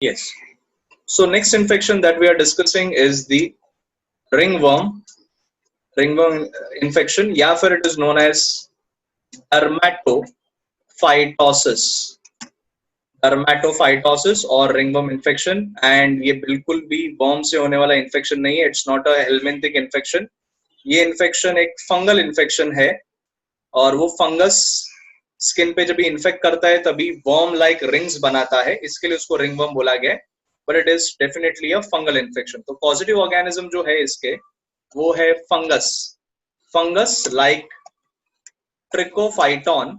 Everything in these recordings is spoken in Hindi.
Yes. So next infection that we are discussing is the ringworm. Ringworm infection, या फिर it is known as dermatophytosis. Dermatophytosis और ringworm infection, and ये बिल्कुल भी worm से होने वाला infection नहीं है. It's not a helminthic infection. ये infection एक fungal infection है और वो फंगस स्किन पे जब इन्फेक्ट करता है तभी वर्म लाइक रिंग्स बनाता है, इसके लिए उसको रिंगवर्म बोला गया है. But it is definitely a fungal infection. तो पॉजिटिव ऑर्गेनिज्म जो है इसके वो है फंगस. फंगस लाइक ट्रिकोफाइटॉन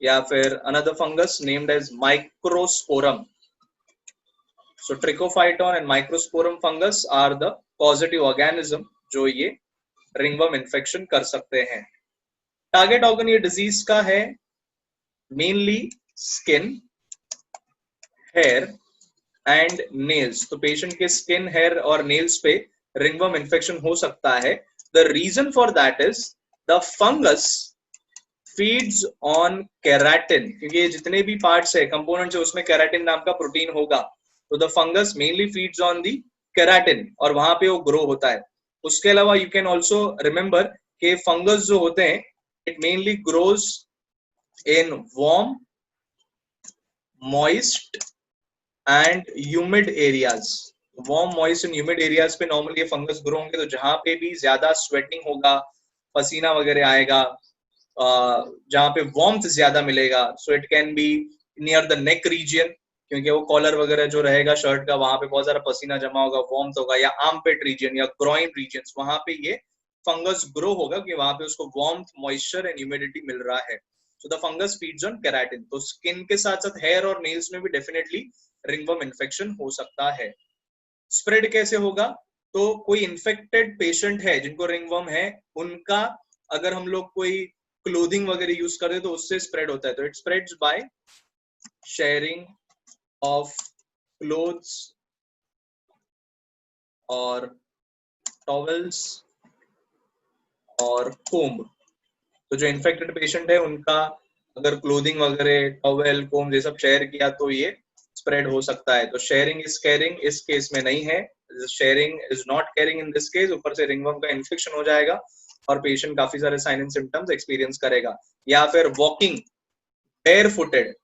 या फिर another fungus named as microsporum. So trichophyton and microsporum fungus are the positive organism जो ये रिंगवर्म इन्फेक्शन कर सकते हैं. टारगेट ऑर्गन ये डिजीज का है mainly skin, hair and nails. तो पेशेंट के स्किन, हेयर और नेल्स पे रिंगवर्म इन्फेक्शन हो सकता है. The reason for that is the fungus feeds on keratin, क्योंकि ये जितने भी पार्ट्स है, कंपोनेंट्स है, उसमें केराटिन नाम का प्रोटीन होगा. तो the fungus mainly feeds on the keratin और वहां पे वो ग्रो होता है. उसके अलावा यू कैन ऑल्सो रिमेंबर कि फंगस जो होते हैं it mainly grows in warm, moist and humid areas. Warm, moist and humid areas पे नॉर्मली ये फंगस ग्रो होंगे. तो जहां पे भी ज्यादा स्वेटिंग होगा, पसीना वगैरह आएगा, जहां पे वार्मथ ज्यादा मिलेगा, so it can be near the neck region, क्योंकि वो कॉलर वगैरह जो रहेगा शर्ट का वहां पे बहुत सारा पसीना जमा होगा, वार्मथ होगा, या आर्मपिट रीजन या ग्रोइन रीजन, वहां पे ये फंगस ग्रो होगा कि वहां पे उसको वार्मथ, मॉइस्चर एंड ह्यूमिडिटी मिल रहा है. So the fungus feeds on keratin. तो स्किन के साथ साथ हेयर और नेल्स में भी डेफिनेटली रिंगवर्म इन्फेक्शन हो सकता है. स्प्रेड कैसे होगा? तो कोई इन्फेक्टेड पेशेंट है जिनको रिंगवर्म है, उनका अगर हम लोग कोई क्लोथिंग वगैरह यूज करते तो उससे स्प्रेड होता है. तो it spreads by sharing of clothes और टॉवेल्स और कोम्ब. तो जो इन्फेक्टेड पेशेंट है उनका अगर क्लोथिंग वगैरह, टॉवेल, कोम्ब ये सब शेयर किया तो ये स्प्रेड हो सकता है. तो शेयरिंग इज केयरिंग इस केस में नहीं है. Sharing is not caring in this case. ऊपर से रिंगवर्म का इन्फेक्शन हो जाएगा और पेशेंट काफी सारे साइन एंड सिम्टम्स एक्सपीरियंस करेगा. या फिर वॉकिंग बेयर फुटेड,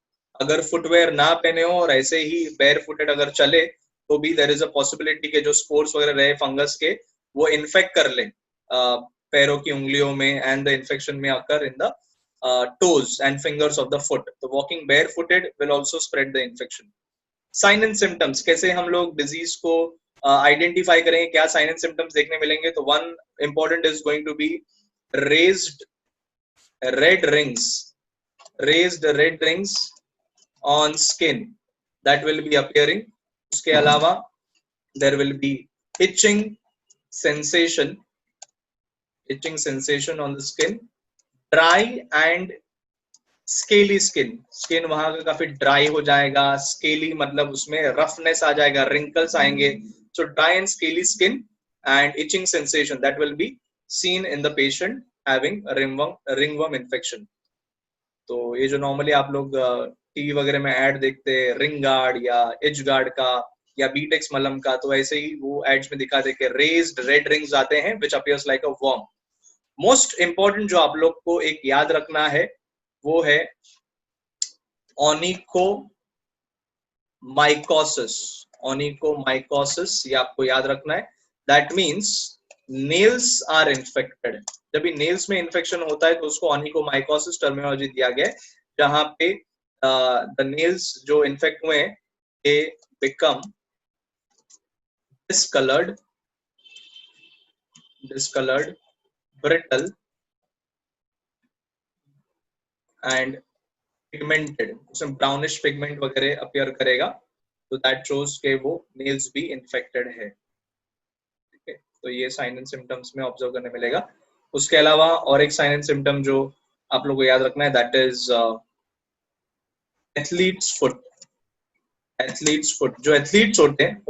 अगर फुटवेयर ना पहने हो और ऐसे ही बेयर फुटेड अगर चले तो भी देयर इज अ पॉसिबिलिटी के जो स्पोर्स वगैरह रहे फंगस के वो इन्फेक्ट कर ले पैरों की उंगलियों में, एंड द इन्फेक्शन में occur in the toes and fingers of the foot. So walking barefooted will also spread the infection. Sign and symptoms, कैसे हम लोग डिजीज को आइडेंटिफाई करेंगे, क्या साइन एंड सिम्टम्स देखने मिलेंगे? तो one important is going to be raised red rings, raised red rings on skin that will be appearing. उसके अलावा there will be itching sensation, itching sensation on the skin. Dry and scaly skin, skin वहां का काफी ड्राई हो जाएगा. स्केली मतलब उसमें रफनेस आ जाएगा, रिंकल्स आएंगे. सो dry and scaly skin and itching sensation that will be seen in the patient having ringworm infection. तो ये जो नॉर्मली आप लोग टीवी वगैरह में ऐड देखते हैं रिंग गार्ड या इच गार्ड का या बीटेक्स मलम का, तो ऐसे ही वो एड्स में दिखा दे के रेज्ड रेड रिंग्स आते हैं which appears like a worm. Most important जो आप लोग को एक याद रखना है वो है ओनिकोमाइकोसिस. ओनिकोमाइकोसिस ये आपको याद रखना है. That means nails are infected. जब भी नेल्स में इन्फेक्शन होता है तो उसको ओनिकोमाइकोसिस टर्मिनोलॉजी दिया गया है, जहां पे द नेल्स जो इन्फेक्ट हुए हैं they become discolored, brittle and pigmented. उसमें ब्राउनिश पिगमेंट वगैरह अपीयर करेगा. तो दैट शोज के वो नेल्स भी इन्फेक्टेड है. ठीक है, तो ये साइन एंड सिम्टम्स में ऑब्जर्व करने मिलेगा. उसके अलावा और एक साइन एंड सिम्टम जो आप लोगों को याद रखना है that is athletes foot. Athletes foot, जो एथलीट्स होते हैं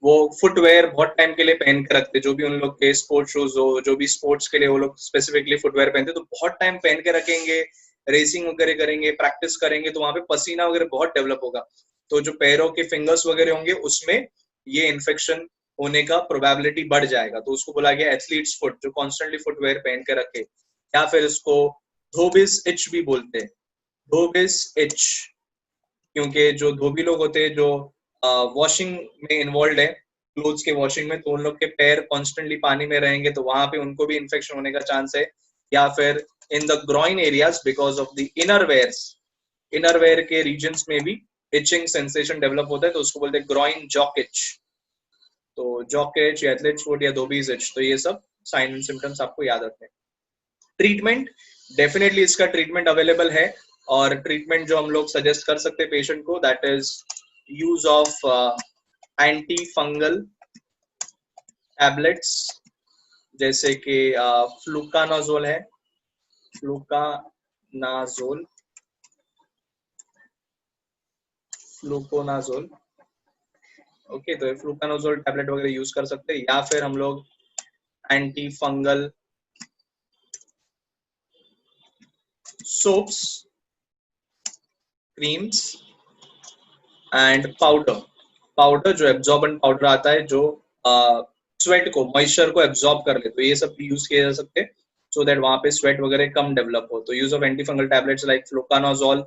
वो फुटवेयर बहुत टाइम के लिए पहन के रखते हैं. जो भी उन लोग के स्पोर्ट्स शूज हो, जो भी स्पोर्ट्स के लिए वो लोग स्पेसिफिकली फुटवेयर पहनते हैं, तो बहुत टाइम पहन के रखेंगे, रेसिंग वगैरह करेंगे, प्रैक्टिस करेंगे, तो वहां पे पसीना वगैरह बहुत डेवलप होगा. तो जो पैरों के फिंगर्स वगैरह होंगे उसमें ये इन्फेक्शन होने का प्रोबेबिलिटी बढ़ जाएगा, तो उसको बोला गया एथलीट्स फुट, जो कॉन्स्टेंटली फुटवेयर पहन के रखे, या फिर इसको धोबिस इच भी बोलते हैं, धोबिस इच, क्योंकि जो धोबी लोग होते हैं जो वॉशिंग में इन्वॉल्व है, क्लोथ्स के वॉशिंग में, तो उन लोग के पैर कॉन्स्टेंटली पानी में रहेंगे तो वहां पे उनको भी इन्फेक्शन होने का चांस है। या फिर in the groin areas because of the inner wear के रीजन्स में भी इचिंग सेंसेशन डेवलप होता है, तो उसको बोलते हैं ग्रॉइन जॉक इच। तो जॉक इच या एथलीट्स फुट या धोबीज इच, तो ये सब साइन एंड सिम्टम्स आपको याद रखने हैं। ट्रीटमेंट, डेफिनेटली इसका ट्रीटमेंट अवेलेबल है, और ट्रीटमेंट जो हम लोग सजेस्ट कर सकते हैं पेशेंट को, that is use of anti fungal tablets, जैसे कि फ्लूकानाजोल है, फ्लूकोनाजोल, ओके, तो फ्लूकानाजोल टैबलेट वगैरह यूज कर सकते हैं, या फिर हम लोग anti fungal soaps, creams and powder जो एब्जॉर्बेंट पाउडर आता है जो स्वेट को, मॉइस्चर को एब्जॉर्ब कर ले, तो ये सब भी यूज किए जा सकते हैं सो दैट वहां पे स्वेट वगैरह कम डेवलप हो। तो use of anti fungal tablets like fluconazole,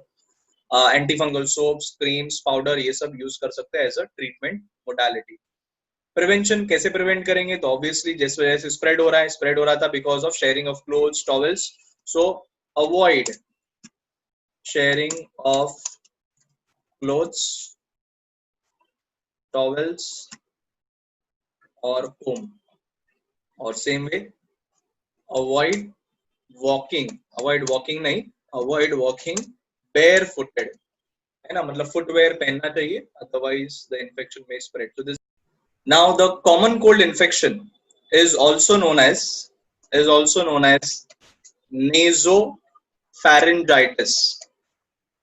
anti fungal soaps, creams, powder, ये सब यूज कर सकते हैं as a treatment modality. Prevention कैसे प्रिवेंट करेंगे, तो ऑब्वियसली जिस वजह से स्प्रेड हो रहा था because of sharing of clothes, towels, so avoid sharing of clothes, towels और comb, और same way avoid walking bare footed, है ना, मतलब फुटवेयर पहनना चाहिए, अदरवाइज द इन्फेक्शन में स्प्रेड। तो this now the common cold infection is also known as nasopharyngitis.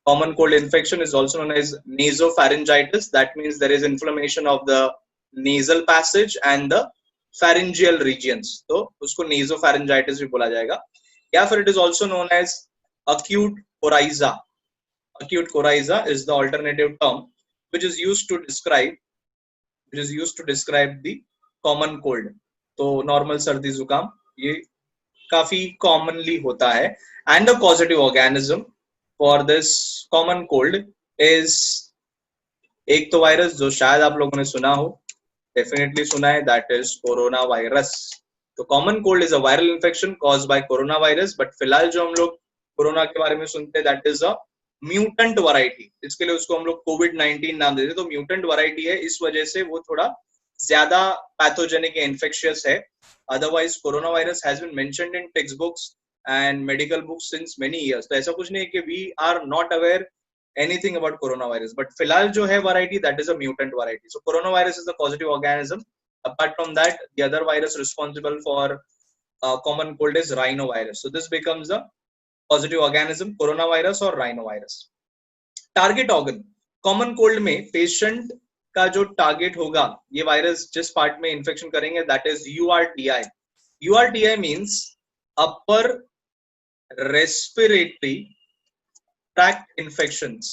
Common cold infection is also known as nasopharyngitis. That means there is inflammation of the nasal passage and the pharyngeal regions. तो उसको nasopharyngitis भी बोला जाएगा, या फिर it is also known as acute coryza. Acute coryza is the alternative term which is used to describe the common cold. तो नॉर्मल सर्दी जुकाम ये काफी कॉमनली होता है, and the causative organism for this common cold is, एक तो वायरस जो शायद आप लोगों ने सुना हो, डेफिनेटली सुना है, दैट इज कोरोना वायरस। तो common cold is a viral infection caused by corona virus, but फिलहाल जो हम लोग कोरोना के बारे में सुनते हैं that is a mutant variety, इसके लिए उसको हम लोग कोविड-19 नाम देते हैं। तो म्यूटेंट वैरायटी है, इस वजह से वो थोड़ा ज्यादा पैथोजेनिक या इन्फेक्शियस है। Otherwise corona virus has been mentioned in text books and medical books since many years, तो ऐसा कुछ नहीं है कि we are not aware anything about coronavirus, but फिलहाल जो है variety that is a mutant variety. So coronavirus is the causative organism. Apart from that, the other virus responsible for common cold is rhinovirus. So this becomes the causative organism, coronavirus or rhinovirus. Target organ, common cold में patient का जो target होगा, ये virus जिस part में infection करेंगे that is URTI. URTI means upper respiratory tract infections.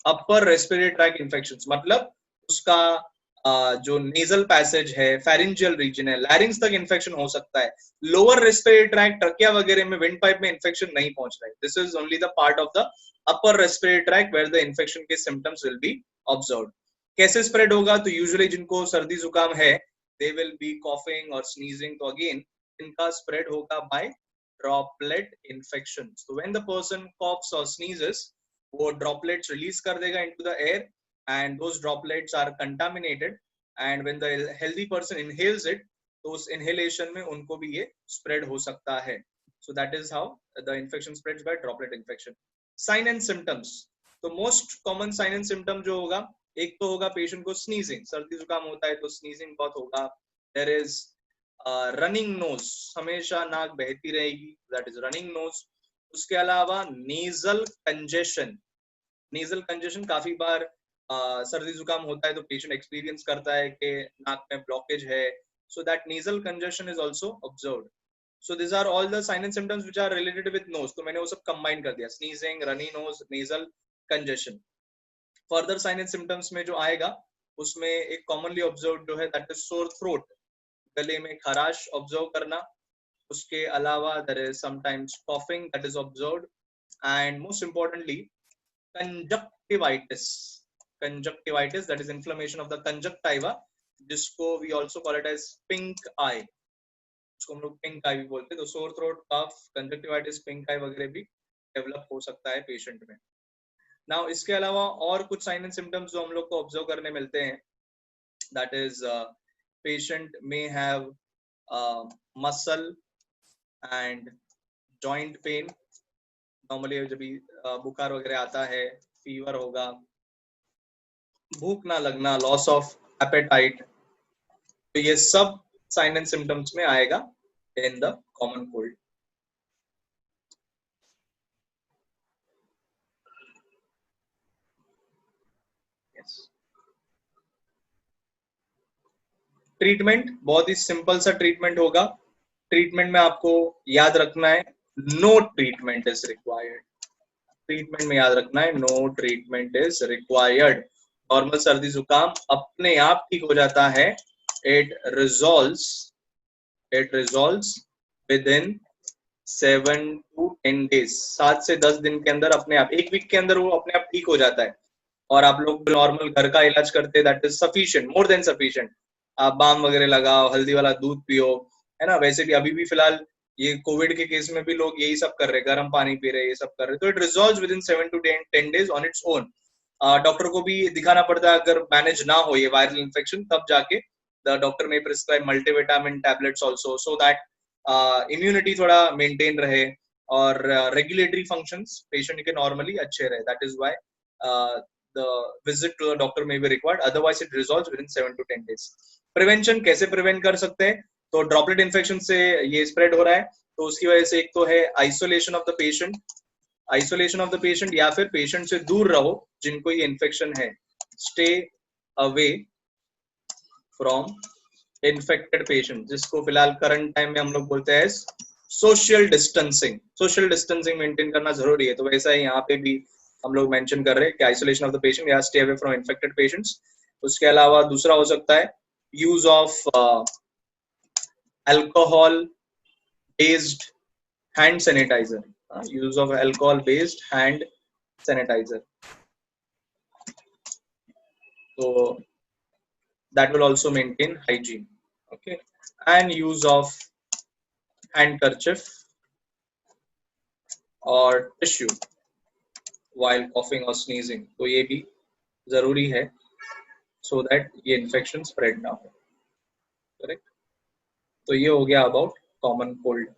Upper respiratory tract infections मतलब उसका जो नेजल पैसेज है, फेरिंजियल रीजन है, लैरिंग्स तक इन्फेक्शन हो सकता है। लोअर रेस्पिरेटरी ट्रैक्ट, ट्रकिया वगैरह में, विंड पाइप में इन्फेक्शन नहीं पहुंच रहा है। This is only the part of the upper respiratory tract where the infection के सिम्टम्स विल बी ऑब्जर्व्ड। कैसे स्प्रेड होगा, तो यूजुअली जिनको सर्दी जुकाम है दे विल बी कॉफिंग और स्नीजिंग, तो अगेन इनका स्प्रेड होगा by droplet infection. So when the person coughs or sneezes, वो droplets release कर देगा into the air and those droplets are contaminated, and when the healthy person inhales it, तो उस inhalation में उनको भी ये spread हो सकता है। So that is how the infection spreads by droplet infection. Sign and symptoms, तो most common sign and symptom जो होगा, एक तो होगा patient को sneezing, सर्दी जुकाम होता है तो sneezing बहुत होगा। There is रनिंग नोज, हमेशा नाक बहती रहेगी, दैट इज रनिंग नोज। उसके अलावा नेजल कंजेशन काफी बार सर्दी जुकाम होता है तो पेशेंट एक्सपीरियंस करता है कि नाक में ब्लॉकेज है, so that nasal congestion is also observed. So this are all the sign and symptoms which are related with nose, तो मैंने वो सब कंबाइन कर दिया, sneezing, runny nose, nasal congestion. Further sign and symptoms में जो आएगा उसमें एक कॉमनली ऑब्जर्व जो है दैट इज सोर थ्रोट, गले में खराश ऑब्जर्व करना. उसके अलावा there is sometimes coughing that is observed, and most importantly conjunctivitis. Conjunctivitis that is inflammation of the conjunctiva, जिसको we also call it as pink eye, उसको हम लोग पिंक आई भी बोलते हैं. तो सोर थ्रोट, कफ, कंजक्टिवाइटिस, पिंक आई वगैरह भी डेवलप हो सकता है पेशेंट में. नाउ इसके अलावा और कुछ साइन एंड सिम्टम्स जो हम लोग को ऑब्जर्व करने मिलते हैं, that is patient may have muscle and joint pain. Normally जब भी बुखार वगैरह आता है, फीवर होगा, भूख ना लगना, लॉस ऑफ एपेटाइट, तो ये सब साइन एंड सिम्टम्स में आएगा in the common cold. Treatment बहुत ही सिंपल सा ट्रीटमेंट होगा. ट्रीटमेंट में आपको याद रखना है no treatment is required. Treatment में याद रखना है no treatment is required. Normal सर्दी जुकाम अपने आप ठीक हो जाता है. It resolves within 7 to 10 days. 7 से 10 दिन के अंदर अपने आप, एक वीक के अंदर वो अपने आप ठीक हो जाता है. और आप लोग नॉर्मल घर का इलाज करते हैं, that is sufficient, more than sufficient. आप बाम वगैरह लगाओ, हल्दी वाला दूध पियो, है ना. वैसे भी अभी भी फिलहाल ये कोविड के केस में भी लोग यही सब कर रहे हैं, गर्म पानी पी रहे हैं, ये सब कर रहे हैं. तो it resolves within 7 to 10 days on its own. Doctor को भी दिखाना पड़ता है, अगर मैनेज ना हो ये वायरल इन्फेक्शन, तब जाके द डॉक्टर में prescribe multivitamin tablets also, so that immunity थोड़ा मेंटेन रहे और रेगुलेटरी फंक्शंस पेशेंट के नॉर्मली अच्छे रहे. That is why the visit to the doctor may be required, otherwise it resolves within 7 to 10 days. Prevention कैसे प्रिवेंट कर सकते हैं? तो ड्रॉपलेट इन्फेक्शन से ये स्प्रेड हो रहा है, तो उसकी वजह से एक तो है आइसोलेशन ऑफ द पेशेंट, या फिर पेशेंट से दूर रहो जिनको ये इन्फेक्शन है. Stay away from infected patient, जिसको फिलहाल करंट टाइम में हम लोग बोलते हैं सोशल डिस्टेंसिंग मेंटेन करना जरूरी है. तो वैसा ही यहाँ पे भी हम लोग मेंशन कर रहे हैं कि आइसोलेशन ऑफ द पेशेंट या stay away from infected patients. उसके अलावा दूसरा हो सकता है use of alcohol based hand sanitiser. Use of alcohol based hand sanitiser, तो that will also maintain hygiene. Okay, and use of handkerchief or tissue while coughing or sneezing, तो ये भी जरूरी है so that ये infection spread ना हो. Correct. तो ये हो गया about common cold.